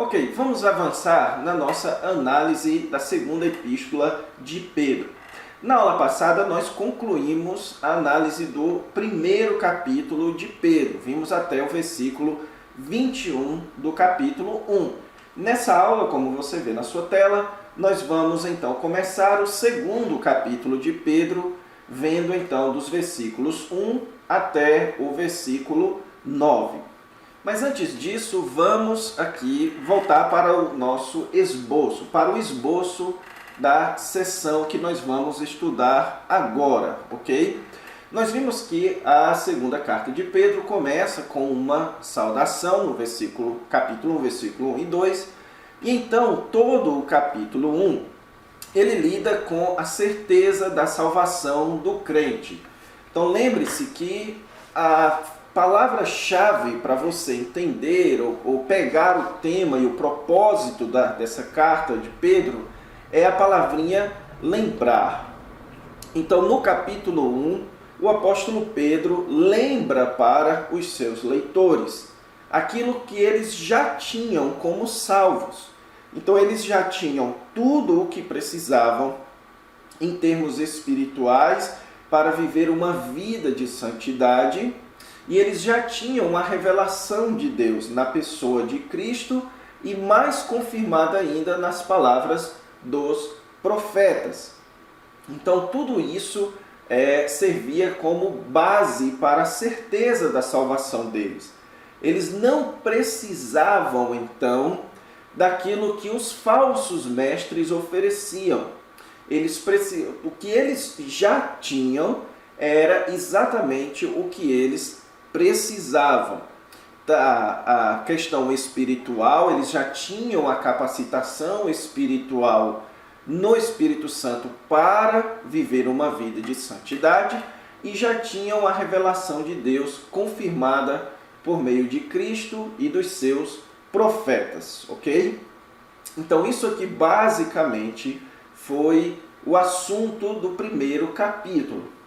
Ok, vamos avançar na nossa análise da segunda epístola de Pedro. Na aula passada, nós concluímos a análise do primeiro capítulo de Pedro. Vimos até o versículo 21 do capítulo 1. Nessa aula, como você vê na sua tela, nós vamos então começar o segundo capítulo de Pedro, vendo então dos versículos 1 até o versículo 9. Mas antes disso, vamos aqui voltar para o nosso esboço, para o esboço da sessão que nós vamos estudar agora, ok? Nós vimos que a segunda carta de Pedro começa com uma saudação no capítulo 1, versículo 1 e 2, e então todo o capítulo 1, ele lida com a certeza da salvação do crente. Então lembre-se que a palavra-chave para você entender ou pegar o tema e o propósito dessa carta de Pedro é a palavrinha lembrar. Então, no capítulo 1, o apóstolo Pedro lembra para os seus leitores aquilo que eles já tinham como salvos. Então, eles já tinham tudo o que precisavam em termos espirituais para viver uma vida de santidade. E eles já tinham a revelação de Deus na pessoa de Cristo e mais confirmada ainda nas palavras dos profetas. Então tudo isso servia como base para a certeza da salvação deles. Eles não precisavam então daquilo que os falsos mestres ofereciam. O que eles já tinham era exatamente o que eles precisavam. A questão espiritual, eles já tinham a capacitação espiritual no Espírito Santo para viver uma vida de santidade e já tinham a revelação de Deus confirmada por meio de Cristo e dos seus profetas, ok? Então isso aqui basicamente foi o assunto do primeiro capítulo.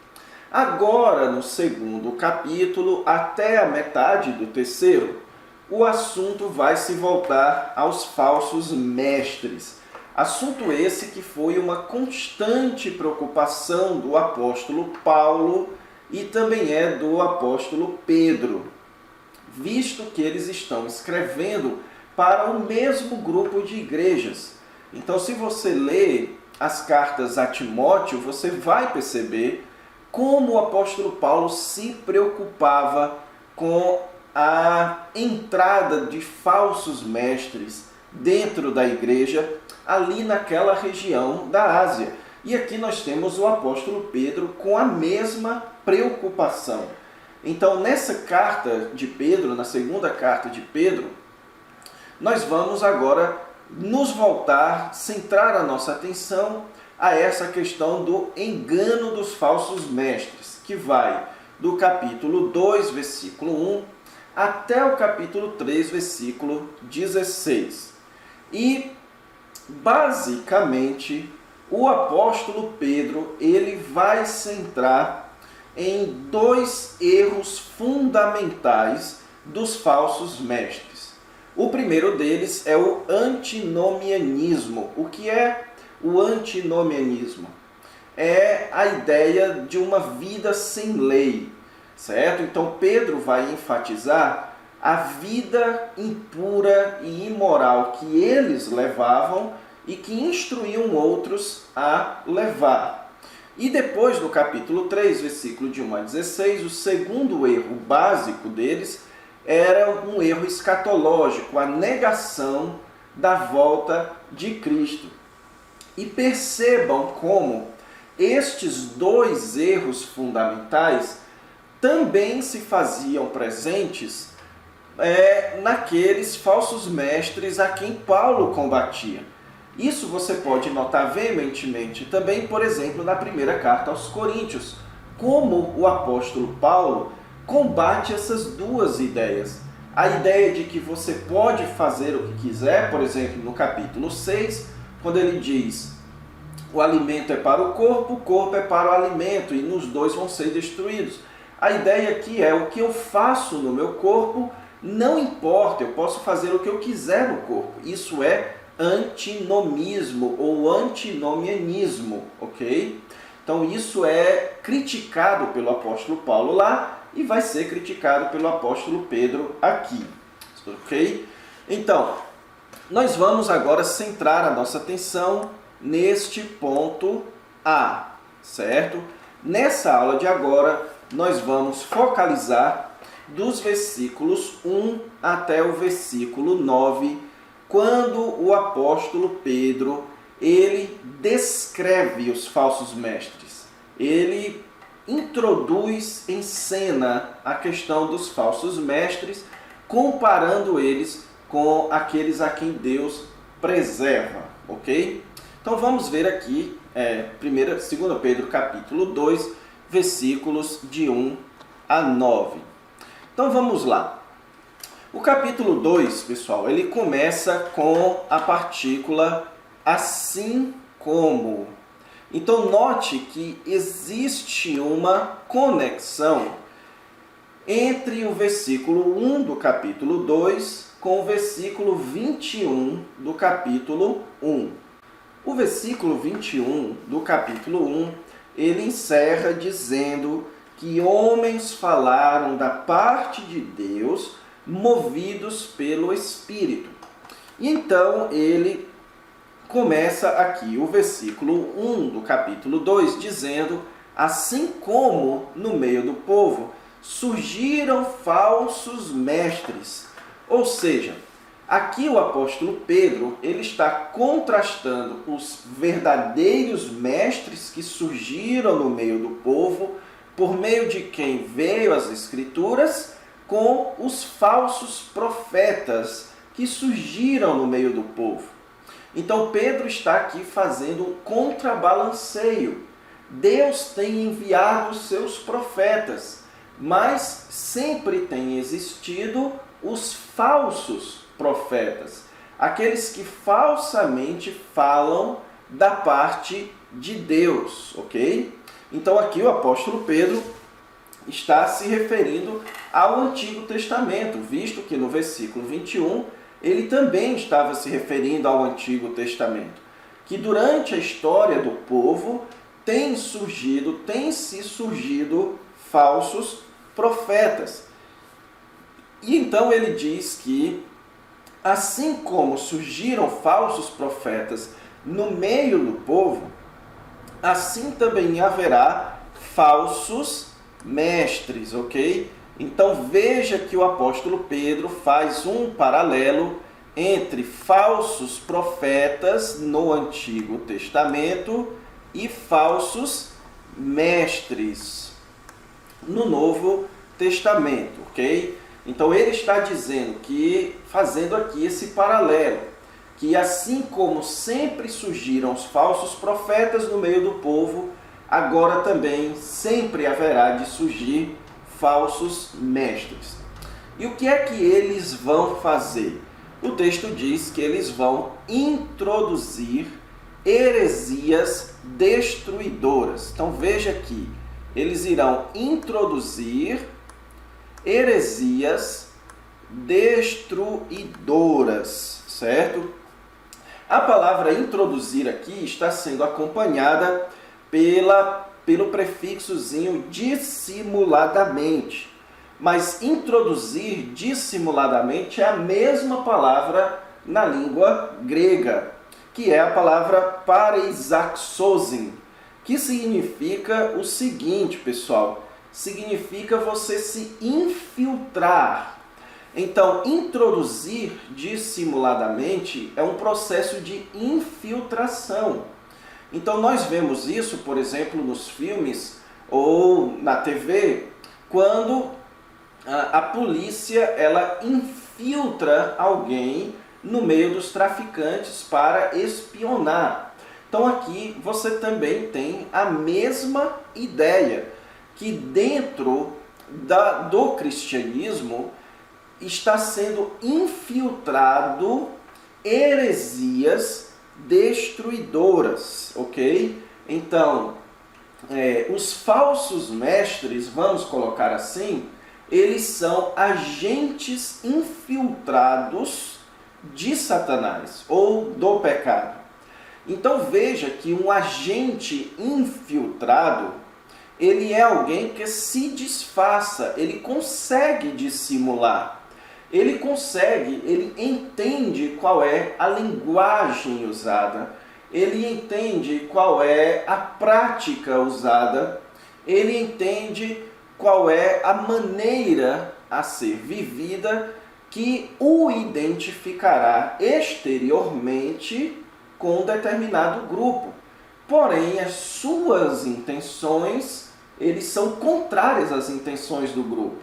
Agora, no segundo capítulo, até a metade do terceiro, o assunto vai se voltar aos falsos mestres. Assunto esse que foi uma constante preocupação do apóstolo Paulo e também é do apóstolo Pedro, visto que eles estão escrevendo para o mesmo grupo de igrejas. Então, se você lê as cartas a Timóteo, você vai perceber como o apóstolo Paulo se preocupava com a entrada de falsos mestres dentro da igreja, ali naquela região da Ásia. E aqui nós temos o apóstolo Pedro com a mesma preocupação. Então, nessa carta de Pedro, na segunda carta de Pedro, nós vamos agora nos voltar, centrar a nossa atenção a essa questão do engano dos falsos mestres, que vai do capítulo 2, versículo 1, até o capítulo 3, versículo 16. E, basicamente, o apóstolo Pedro ele vai centrar em dois erros fundamentais dos falsos mestres. O primeiro deles é o antinomianismo. O que é o antinomianismo? É a ideia de uma vida sem lei, certo? Então Pedro vai enfatizar a vida impura e imoral que eles levavam e que instruíam outros a levar. E depois, no capítulo 3, versículo de 1 a 16, o segundo erro básico deles era um erro escatológico, a negação da volta de Cristo. E percebam como estes dois erros fundamentais também se faziam presentes naqueles falsos mestres a quem Paulo combatia. Isso você pode notar veementemente também, por exemplo, na primeira carta aos Coríntios, como o apóstolo Paulo combate essas duas ideias. A ideia de que você pode fazer o que quiser, por exemplo, no capítulo 6, quando ele diz: o alimento é para o corpo é para o alimento, e nos dois vão ser destruídos. A ideia aqui é: o que eu faço no meu corpo Não importa, eu posso fazer o que eu quiser no corpo. Isso é antinomismo ou antinomianismo, ok? Então isso é criticado pelo apóstolo Paulo lá e vai ser criticado pelo apóstolo Pedro aqui, ok? Então, nós vamos agora centrar a nossa atenção neste ponto A, certo? Nessa aula de agora, nós vamos focalizar dos versículos 1 até o versículo 9, quando o apóstolo Pedro, ele descreve os falsos mestres. Ele introduz em cena a questão dos falsos mestres, comparando eles com aqueles a quem Deus preserva, ok? Então vamos ver aqui, 2 Pedro capítulo 2, versículos de 1 a 9. Então vamos lá. O capítulo 2, pessoal, ele começa com a partícula assim como. Então note que existe uma conexão entre o versículo 1 do capítulo 2 com o versículo 21 do capítulo 1. O versículo 21 do capítulo 1, ele encerra dizendo que homens falaram da parte de Deus, movidos pelo Espírito. E então ele começa aqui o versículo 1 do capítulo 2, dizendo: assim como no meio do povo surgiram falsos mestres. Ou seja, aqui o apóstolo Pedro, ele está contrastando os verdadeiros mestres que surgiram no meio do povo, por meio de quem veio as Escrituras, com os falsos profetas que surgiram no meio do povo. Então Pedro está aqui fazendo um contrabalanceio. Deus tem enviado os seus profetas, mas sempre tem existido os falsos profetas, aqueles que falsamente falam da parte de Deus, ok? Então aqui o apóstolo Pedro está se referindo ao Antigo Testamento, visto que no versículo 21 ele também estava se referindo ao Antigo Testamento, que durante a história do povo tem se surgido falsos profetas. E então ele diz que, assim como surgiram falsos profetas no meio do povo, assim também haverá falsos mestres, ok? Então veja que o apóstolo Pedro faz um paralelo entre falsos profetas no Antigo Testamento e falsos mestres no Novo Testamento, ok? Então ele está dizendo que, fazendo aqui esse paralelo, que assim como sempre surgiram os falsos profetas no meio do povo, agora também sempre haverá de surgir falsos mestres. E o que é que eles vão fazer? O texto diz que eles vão introduzir heresias destruidoras. Então veja aqui, eles irão introduzir heresias destruidoras, certo? A palavra introduzir aqui está sendo acompanhada pelo prefixozinho dissimuladamente. Mas introduzir dissimuladamente é a mesma palavra na língua grega, que é a palavra pareisaxosin, que significa o seguinte, pessoal, significa você se infiltrar. Então, introduzir dissimuladamente é um processo de infiltração. Então, nós vemos isso, por exemplo, nos filmes ou na TV, quando a polícia ela infiltra alguém no meio dos traficantes para espionar. Então, aqui você também tem a mesma ideia, que dentro do cristianismo está sendo infiltrado heresias destruidoras, ok? Então, os falsos mestres, vamos colocar assim, eles são agentes infiltrados de Satanás ou do pecado. Então veja que um agente infiltrado, ele é alguém que se disfarça, ele consegue dissimular, ele entende qual é a linguagem usada, ele entende qual é a prática usada, ele entende qual é a maneira a ser vivida que o identificará exteriormente com um determinado grupo. Porém, as suas intenções, eles são contrárias às intenções do grupo.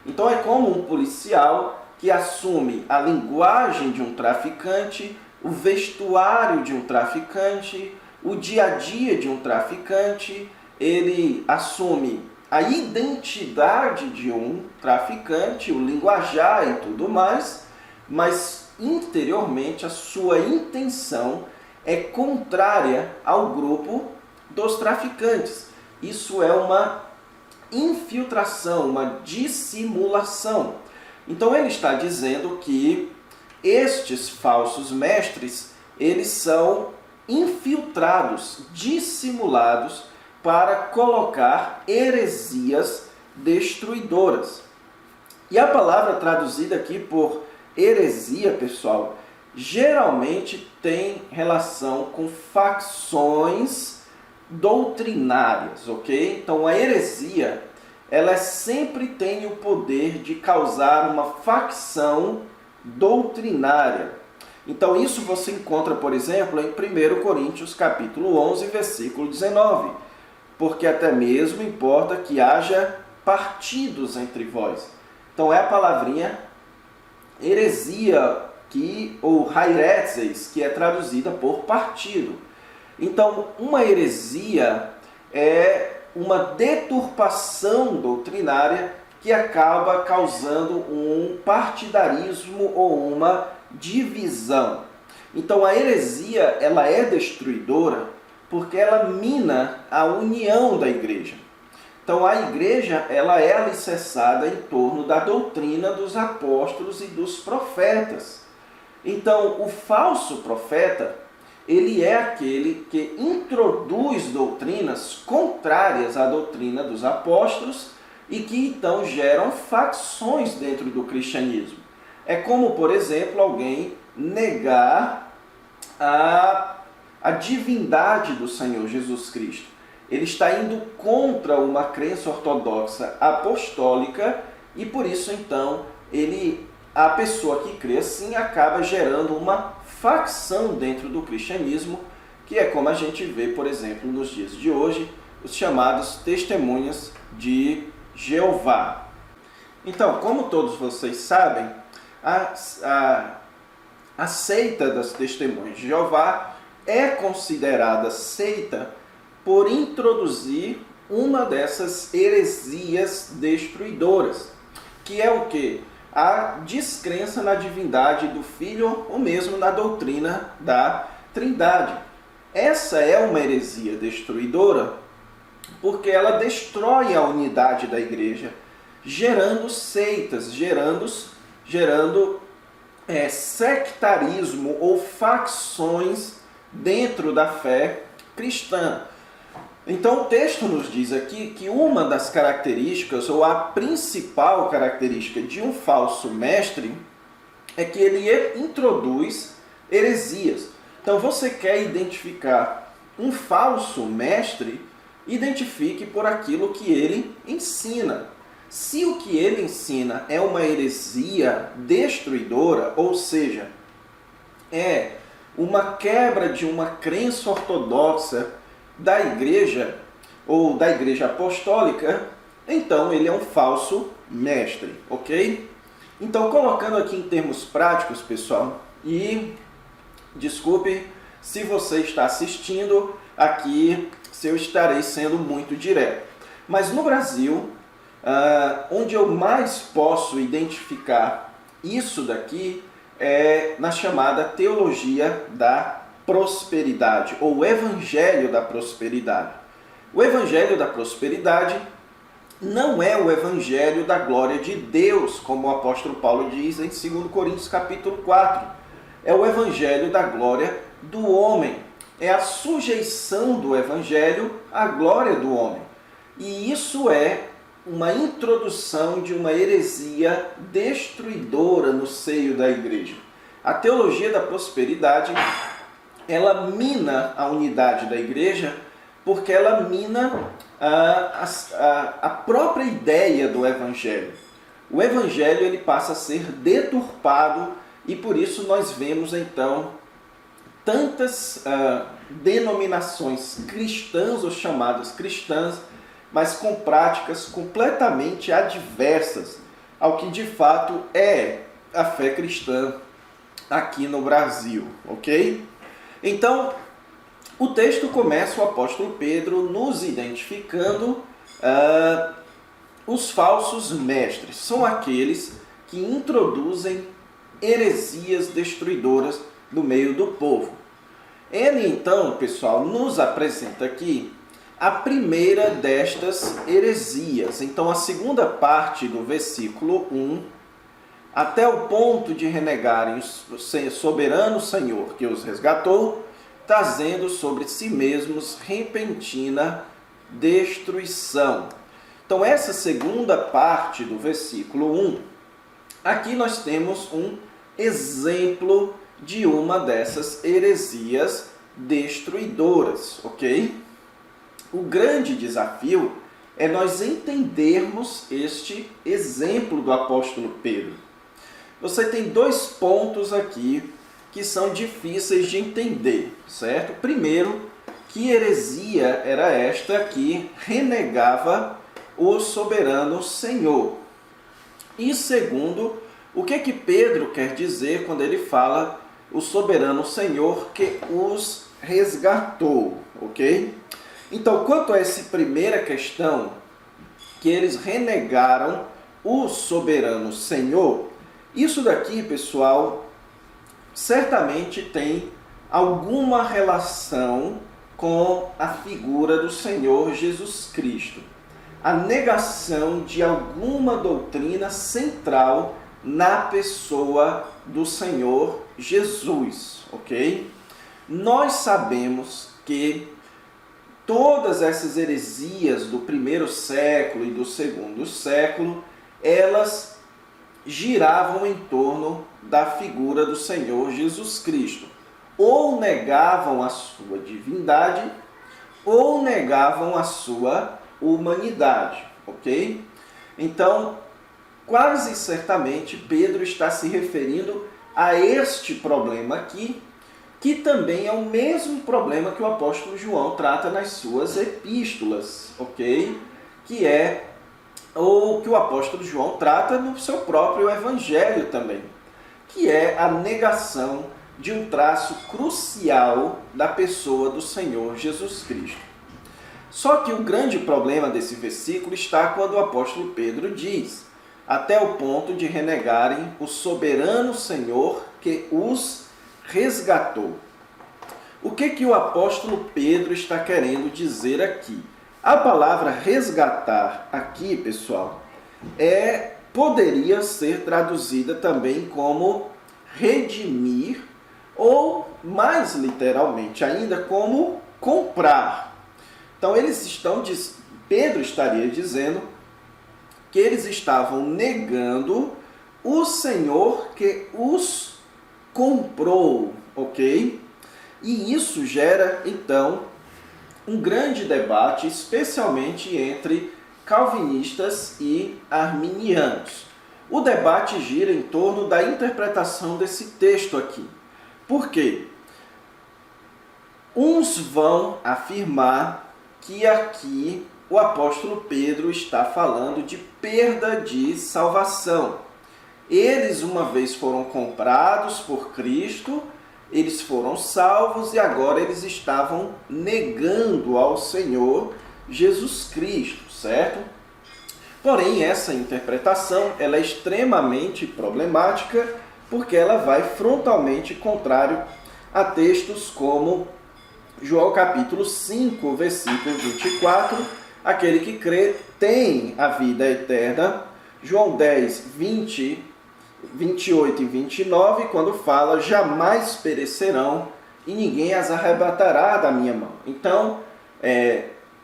Então é como um policial que assume a linguagem de um traficante, o vestuário de um traficante, o dia a dia de um traficante, ele assume a identidade de um traficante, o linguajar e tudo mais, mas interiormente a sua intenção é contrária ao grupo dos traficantes. Isso é uma infiltração, uma dissimulação. Então ele está dizendo que estes falsos mestres, eles são infiltrados, dissimulados para colocar heresias destruidoras. E a palavra traduzida aqui por heresia, pessoal, geralmente tem relação com facções doutrinárias, ok? Então a heresia, ela sempre tem o poder de causar uma facção doutrinária. Então isso você encontra, por exemplo, em 1 Coríntios capítulo 11, versículo 19. Porque até mesmo importa que haja partidos entre vós. Então é a palavrinha heresia, ou haireses, que é traduzida por partido. Então, uma heresia é uma deturpação doutrinária que acaba causando um partidarismo ou uma divisão. Então, a heresia, ela é destruidora porque ela mina a união da igreja. Então, a igreja, ela é alicerçada em torno da doutrina dos apóstolos e dos profetas. Então, o falso profeta, ele é aquele que introduz doutrinas contrárias à doutrina dos apóstolos e que então geram facções dentro do cristianismo. É como, por exemplo, alguém negar a divindade do Senhor Jesus Cristo. Ele está indo contra uma crença ortodoxa apostólica e por isso então a pessoa que crê assim acaba gerando uma facção dentro do cristianismo, que é como a gente vê, por exemplo, nos dias de hoje, os chamados testemunhas de Jeová. Então, como todos vocês sabem, a seita das testemunhas de Jeová é considerada seita por introduzir uma dessas heresias destruidoras, que é o quê? A descrença na divindade do Filho ou mesmo na doutrina da Trindade. Essa é uma heresia destruidora porque ela destrói a unidade da igreja, gerando seitas, gerando sectarismo ou facções dentro da fé cristã. Então o texto nos diz aqui que uma das características, ou a principal característica de um falso mestre, é que ele introduz heresias. Então você quer identificar um falso mestre, identifique por aquilo que ele ensina. Se o que ele ensina é uma heresia destruidora, ou seja, é uma quebra de uma crença ortodoxa da igreja ou da igreja apostólica, então ele é um falso mestre, ok? Então, colocando aqui em termos práticos, pessoal, e desculpe se você está assistindo aqui, se eu estarei sendo muito direto. Mas no Brasil, onde eu mais posso identificar isso daqui é na chamada teologia da prosperidade, ou evangelho da prosperidade. O evangelho da prosperidade não é o evangelho da glória de Deus, como o apóstolo Paulo diz em 2 Coríntios capítulo 4. É o evangelho da glória do homem. É a sujeição do evangelho à glória do homem. E isso é uma introdução de uma heresia destruidora no seio da igreja. A teologia da prosperidade, ela mina a unidade da igreja, porque ela mina a própria ideia do evangelho. O evangelho ele passa a ser deturpado e por isso nós vemos então tantas denominações cristãs ou chamadas cristãs, mas com práticas completamente adversas ao que de fato é a fé cristã aqui no Brasil, ok? Então, o texto começa o apóstolo Pedro nos identificando os falsos mestres. São aqueles que introduzem heresias destruidoras no meio do povo. Ele então, pessoal, nos apresenta aqui a primeira destas heresias. Então, a segunda parte do versículo 1, até o ponto de renegarem o soberano Senhor que os resgatou, trazendo sobre si mesmos repentina destruição. Então, essa segunda parte do versículo 1, aqui nós temos um exemplo de uma dessas heresias destruidoras, ok? O grande desafio é nós entendermos este exemplo do apóstolo Pedro. Você tem 2 pontos aqui que são difíceis de entender, certo? Primeiro, que heresia era esta que renegava o soberano Senhor? E segundo, o que Pedro quer dizer quando ele fala o soberano Senhor que os resgatou, ok? Então, quanto a essa primeira questão, que eles renegaram o soberano Senhor, isso daqui, pessoal, certamente tem alguma relação com a figura do Senhor Jesus Cristo. A negação de alguma doutrina central na pessoa do Senhor Jesus, ok? Nós sabemos que todas essas heresias do primeiro século e do segundo século, elas giravam em torno da figura do Senhor Jesus Cristo. Ou negavam a sua divindade, ou negavam a sua humanidade, ok? Então, quase certamente, Pedro está se referindo a este problema aqui, que também é o mesmo problema que o apóstolo João trata nas suas epístolas, ok? Que é o que o apóstolo João trata no seu próprio evangelho também, que é a negação de um traço crucial da pessoa do Senhor Jesus Cristo. Só que o grande problema desse versículo está quando o apóstolo Pedro diz, até o ponto de renegarem o soberano Senhor que os resgatou. O que o apóstolo Pedro está querendo dizer aqui? A palavra resgatar aqui, pessoal, poderia ser traduzida também como redimir, ou mais literalmente ainda, como comprar. Então Pedro estaria dizendo que eles estavam negando o Senhor que os comprou, ok? E isso gera, então, um grande debate, especialmente entre calvinistas e arminianos. O debate gira em torno da interpretação desse texto aqui. Por quê? Uns vão afirmar que aqui o apóstolo Pedro está falando de perda de salvação. Eles uma vez foram comprados por Cristo, eles foram salvos e agora eles estavam negando ao Senhor Jesus Cristo, certo? Porém, essa interpretação ela é extremamente problemática porque ela vai frontalmente contrário a textos como João capítulo 5, versículo 24, Aquele que crê tem a vida eterna. João 10, 20, 28 e 29, quando fala, jamais perecerão e ninguém as arrebatará da minha mão. Então,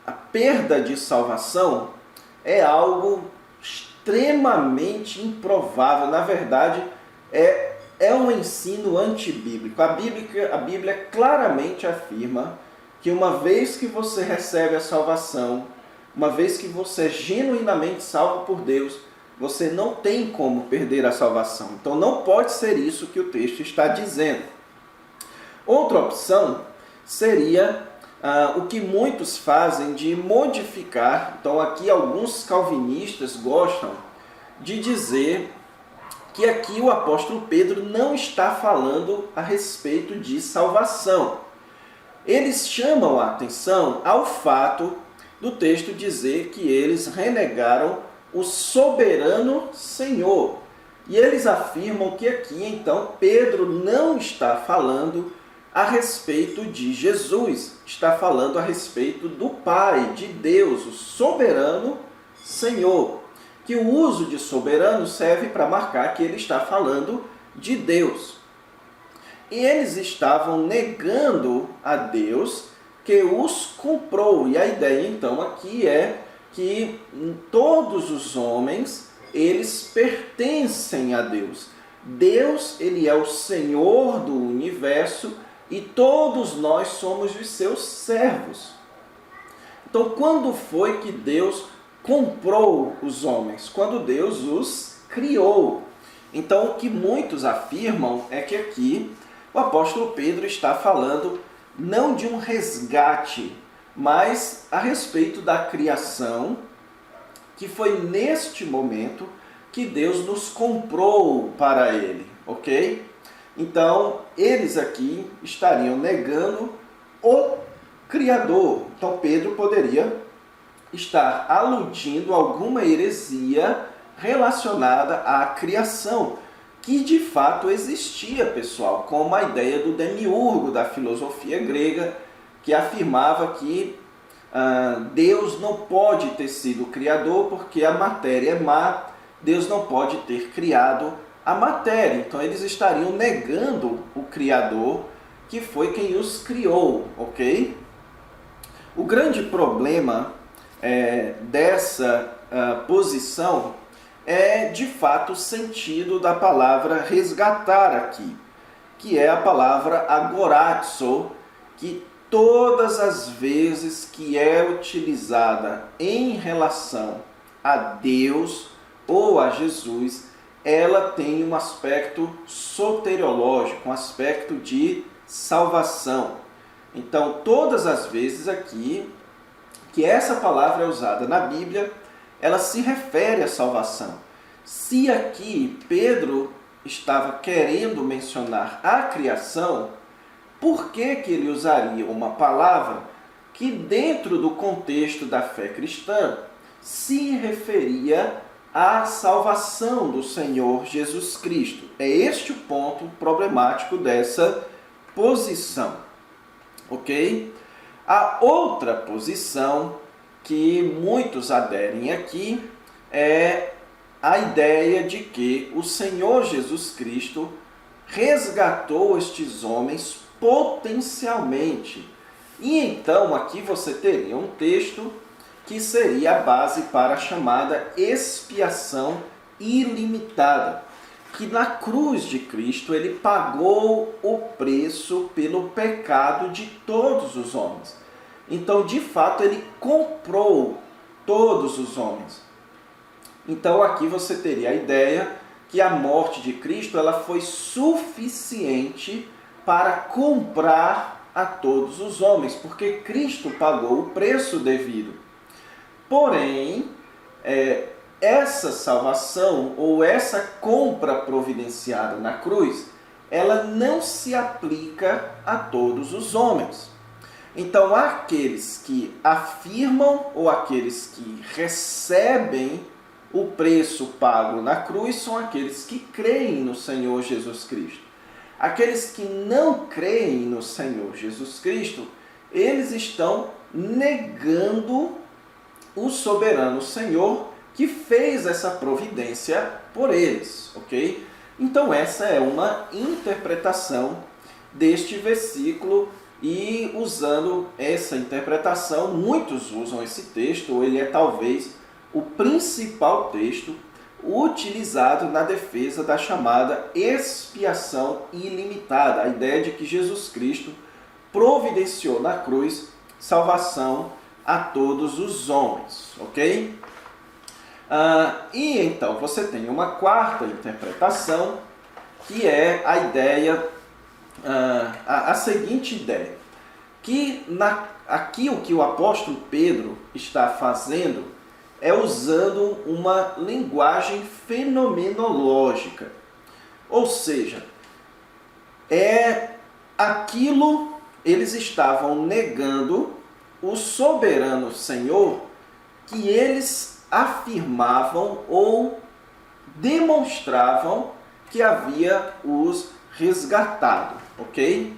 a perda de salvação é algo extremamente improvável. Na verdade, é um ensino antibíblico. A Bíblia claramente afirma que uma vez que você recebe a salvação, uma vez que você é genuinamente salvo por Deus, você não tem como perder a salvação. Então não pode ser isso que o texto está dizendo. Outra opção seria o que muitos fazem de modificar. Então aqui alguns calvinistas gostam de dizer que aqui o apóstolo Pedro não está falando a respeito de salvação. Eles chamam a atenção ao fato do texto dizer que eles renegaram o soberano Senhor. E eles afirmam que aqui, então, Pedro não está falando a respeito de Jesus, está falando a respeito do Pai, de Deus, o soberano Senhor. Que o uso de soberano serve para marcar que ele está falando de Deus. E eles estavam negando a Deus que os comprou. E a ideia então aqui é que todos os homens, eles pertencem a Deus. Deus, ele é o Senhor do universo e todos nós somos os seus servos. Então, quando foi que Deus comprou os homens? Quando Deus os criou. Então, o que muitos afirmam é que aqui o apóstolo Pedro está falando não de um resgate, mas a respeito da criação, que foi neste momento que Deus nos comprou para Ele, ok? Então, eles aqui estariam negando o Criador. Então, Pedro poderia estar aludindo a alguma heresia relacionada à criação, que de fato existia, pessoal, como a ideia do demiurgo da filosofia grega, que afirmava que Deus não pode ter sido o criador porque a matéria é má, Deus não pode ter criado a matéria. Então eles estariam negando o Criador, que foi quem os criou, ok? O grande problema dessa posição é, de fato, o sentido da palavra resgatar aqui, que é a palavra agorazo, que todas as vezes que é utilizada em relação a Deus ou a Jesus, ela tem um aspecto soteriológico, um aspecto de salvação. Então, todas as vezes aqui que essa palavra é usada na Bíblia, ela se refere à salvação. Se aqui Pedro estava querendo mencionar a criação, por que ele usaria uma palavra que, dentro do contexto da fé cristã, se referia à salvação do Senhor Jesus Cristo? É este o ponto problemático dessa posição, ok? A outra posição que muitos aderem aqui é a ideia de que o Senhor Jesus Cristo resgatou estes homens potencialmente. E então aqui você teria um texto que seria a base para a chamada expiação ilimitada, que na cruz de Cristo ele pagou o preço pelo pecado de todos os homens. Então, de fato, ele comprou todos os homens. Então, aqui você teria a ideia que a morte de Cristo ela foi suficiente para comprar a todos os homens, porque Cristo pagou o preço devido. Porém, essa salvação ou essa compra providenciada na cruz, ela não se aplica a todos os homens. Então, aqueles que afirmam ou aqueles que recebem o preço pago na cruz são aqueles que creem no Senhor Jesus Cristo. Aqueles que não creem no Senhor Jesus Cristo, eles estão negando o soberano Senhor que fez essa providência por eles, ok? Então essa é uma interpretação deste versículo, e usando essa interpretação, muitos usam esse texto, ele é talvez o principal texto utilizado na defesa da chamada expiação ilimitada, a ideia de que Jesus Cristo providenciou na cruz salvação a todos os homens, ok? E então você tem uma quarta interpretação, que é a ideia, a seguinte ideia, que aqui o que o apóstolo Pedro está fazendo é usando uma linguagem fenomenológica, ou seja, eles estavam negando o soberano Senhor que eles afirmavam ou demonstravam que havia os resgatado, ok?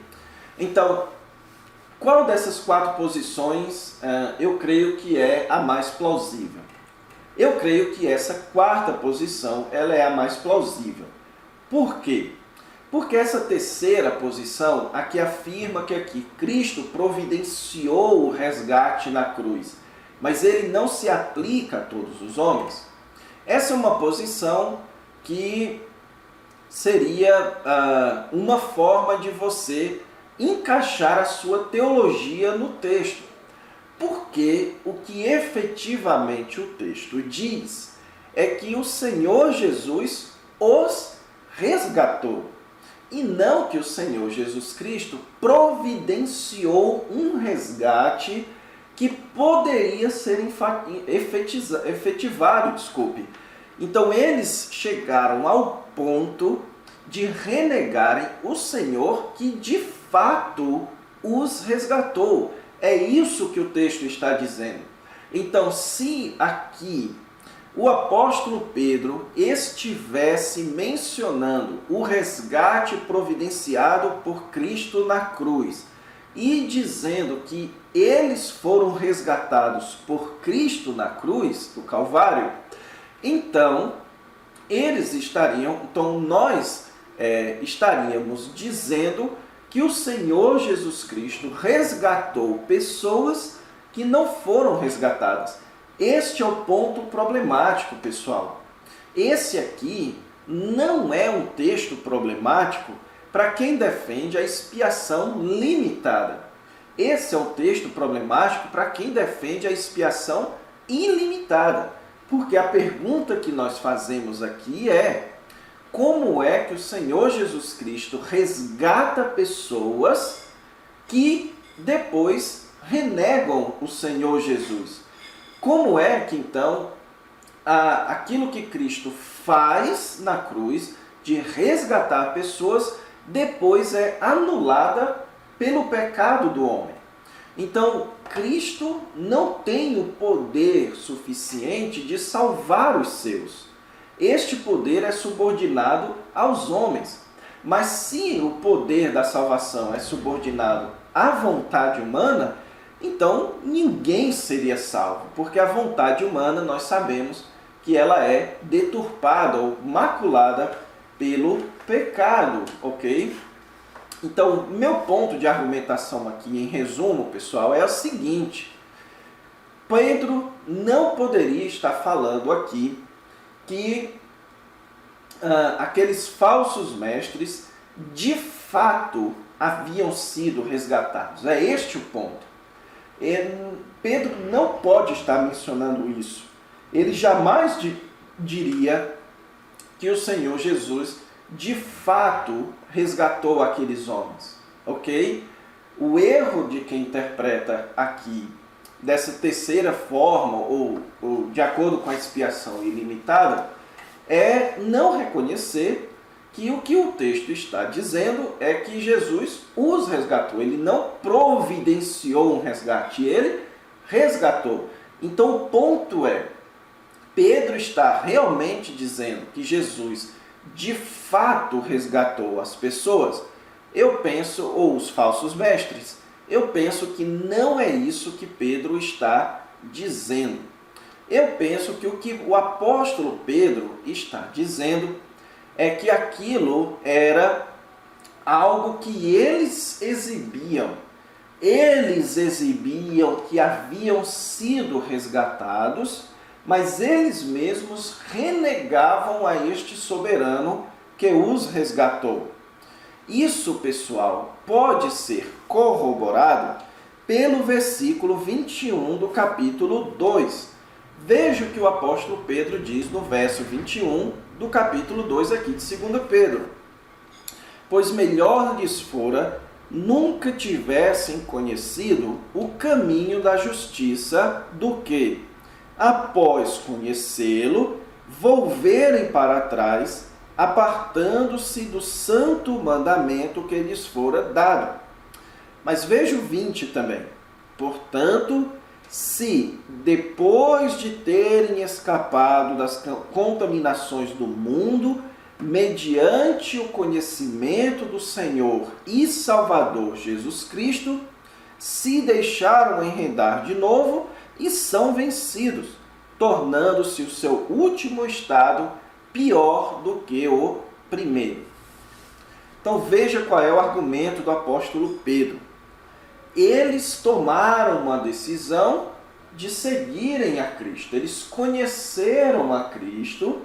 Então, qual dessas quatro posições eu creio que é a mais plausível? Eu creio que essa quarta posição ela é a mais plausível. Por quê? Porque essa terceira posição aqui afirma que aqui Cristo providenciou o resgate na cruz, mas ele não se aplica a todos os homens. Essa é uma posição que seria uma forma de você encaixar a sua teologia no texto. Porque o que efetivamente o texto diz é que o Senhor Jesus os resgatou. E não que o Senhor Jesus Cristo providenciou um resgate que poderia ser efetivado. Então eles chegaram ao ponto de renegarem o Senhor que de fato os resgatou. É isso que o texto está dizendo. Então, se aqui o apóstolo Pedro estivesse mencionando o resgate providenciado por Cristo na cruz e dizendo que eles foram resgatados por Cristo na cruz, do Calvário, então nós estaríamos dizendo que o Senhor Jesus Cristo resgatou pessoas que não foram resgatadas. Este é o ponto problemático, pessoal. Esse aqui não é um texto problemático para quem defende a expiação limitada. Esse é o texto problemático para quem defende a expiação ilimitada. Porque a pergunta que nós fazemos aqui é: como é que o Senhor Jesus Cristo resgata pessoas que depois renegam o Senhor Jesus? Como é que, então, aquilo que Cristo faz na cruz, de resgatar pessoas, depois é anulada pelo pecado do homem? Então, Cristo não tem o poder suficiente de salvar os seus. Este poder é subordinado aos homens. Mas se o poder da salvação é subordinado à vontade humana, então ninguém seria salvo, porque a vontade humana nós sabemos que ela é deturpada ou maculada pelo pecado, ok? Então, meu ponto de argumentação aqui, em resumo, pessoal, é o seguinte: Pedro não poderia estar falando aqui que aqueles falsos mestres de fato haviam sido resgatados. É este o ponto. Pedro não pode estar mencionando isso. Ele jamais diria que o Senhor Jesus de fato resgatou aqueles homens, ok? O erro de quem interpreta aqui dessa terceira forma, ou de acordo com a expiação ilimitada, é não reconhecer que o texto está dizendo é que Jesus os resgatou. Ele não providenciou um resgate, ele resgatou. Então o ponto é, Pedro está realmente dizendo que Jesus de fato resgatou as pessoas? Eu penso, ou os falsos mestres, eu penso que não é isso que Pedro está dizendo. Eu penso que o que o apóstolo Pedro está dizendo é que aquilo era algo que eles exibiam. Eles exibiam que haviam sido resgatados, mas eles mesmos renegavam a este soberano que os resgatou. Isso, pessoal, pode ser corroborado pelo versículo 21 do capítulo 2. Veja o que o apóstolo Pedro diz no verso 21 do capítulo 2 aqui de 2 Pedro. Pois melhor lhes fora nunca tivessem conhecido o caminho da justiça do que, após conhecê-lo, volverem para trás, apartando-se do santo mandamento que lhes fora dado. Mas veja o 20 também. Portanto, se, depois de terem escapado das contaminações do mundo, mediante o conhecimento do Senhor e Salvador Jesus Cristo, se deixaram enredar de novo e são vencidos, tornando-se o seu último estado pior do que o primeiro. Então veja qual é o argumento do apóstolo Pedro. Eles tomaram uma decisão de seguirem a Cristo. Eles conheceram a Cristo,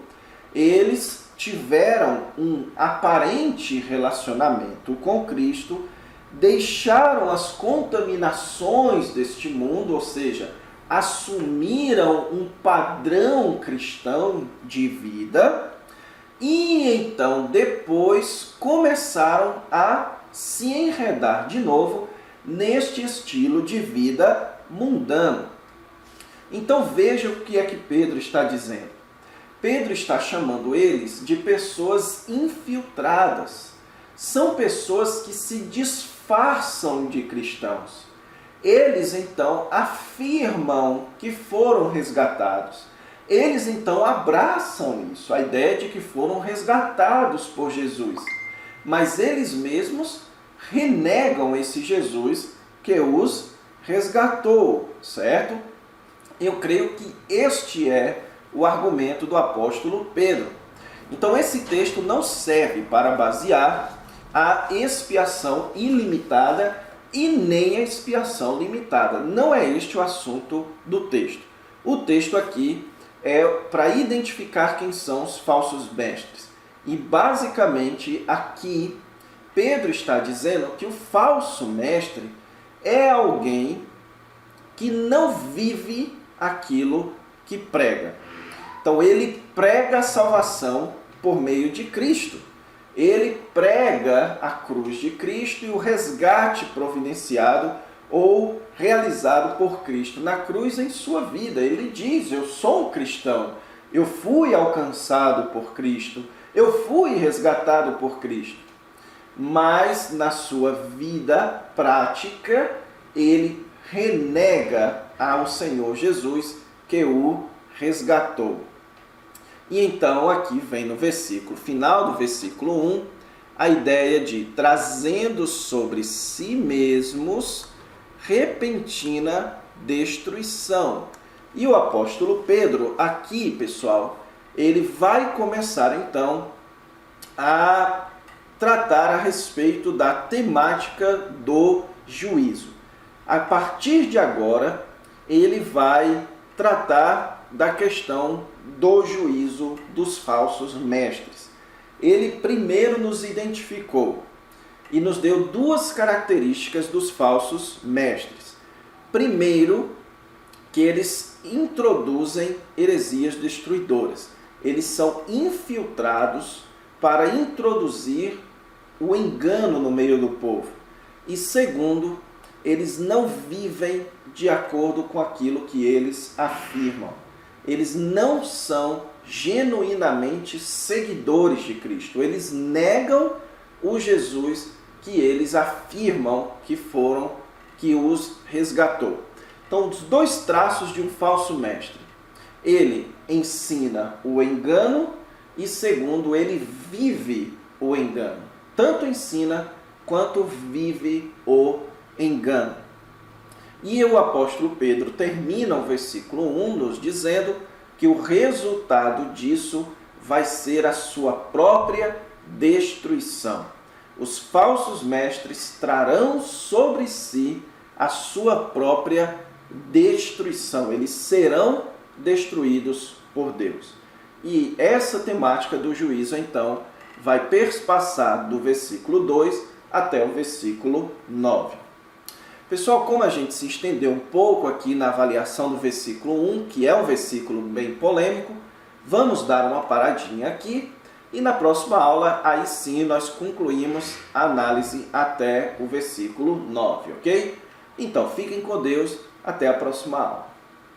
eles tiveram um aparente relacionamento com Cristo, deixaram as contaminações deste mundo, ou seja, assumiram um padrão cristão de vida e então depois começaram a se enredar de novo neste estilo de vida mundano. Então veja o que é que Pedro está dizendo. Pedro está chamando eles de pessoas infiltradas. São pessoas que se disfarçam de cristãos. Eles então afirmam que foram resgatados. Eles então abraçam isso, a ideia de que foram resgatados por Jesus. Mas eles mesmos renegam esse Jesus que os resgatou, certo? Eu creio que este é o argumento do apóstolo Pedro. Então esse texto não serve para basear a expiação ilimitada e nem a expiação limitada. Não é este o assunto do texto. O texto aqui é para identificar quem são os falsos mestres. E basicamente aqui Pedro está dizendo que o falso mestre é alguém que não vive aquilo que prega. Então ele prega a salvação por meio de Cristo. Ele prega a cruz de Cristo e o resgate providenciado ou realizado por Cristo na cruz em sua vida. Ele diz: eu sou um cristão, eu fui alcançado por Cristo, eu fui resgatado por Cristo. Mas na sua vida prática, ele renega ao Senhor Jesus que o resgatou. E então aqui vem no versículo final do versículo 1, a ideia de trazendo sobre si mesmos repentina destruição. E o apóstolo Pedro aqui, pessoal, ele vai começar então a tratar a respeito da temática do juízo. A partir de agora, ele vai tratar da questão do juízo dos falsos mestres. Ele primeiro nos identificou e nos deu duas características dos falsos mestres. Primeiro, que eles introduzem heresias destruidoras. Eles são infiltrados para introduzir o engano no meio do povo. E segundo, eles não vivem de acordo com aquilo que eles afirmam. Eles não são genuinamente seguidores de Cristo. Eles negam o Jesus que eles afirmam que os resgatou. Então, os dois traços de um falso mestre. Ele ensina o engano e, segundo, ele vive o engano. Tanto ensina quanto vive o engano. E o apóstolo Pedro termina o versículo 1 nos dizendo que o resultado disso vai ser a sua própria destruição. Os falsos mestres trarão sobre si a sua própria destruição. Eles serão destruídos por Deus. E essa temática do juízo, então, vai perspassar do versículo 2 até o versículo 9. Pessoal, como a gente se estendeu um pouco aqui na avaliação do versículo 1, que é um versículo bem polêmico, vamos dar uma paradinha aqui e na próxima aula, aí sim, nós concluímos a análise até o versículo 9, ok? Então, fiquem com Deus, até a próxima aula.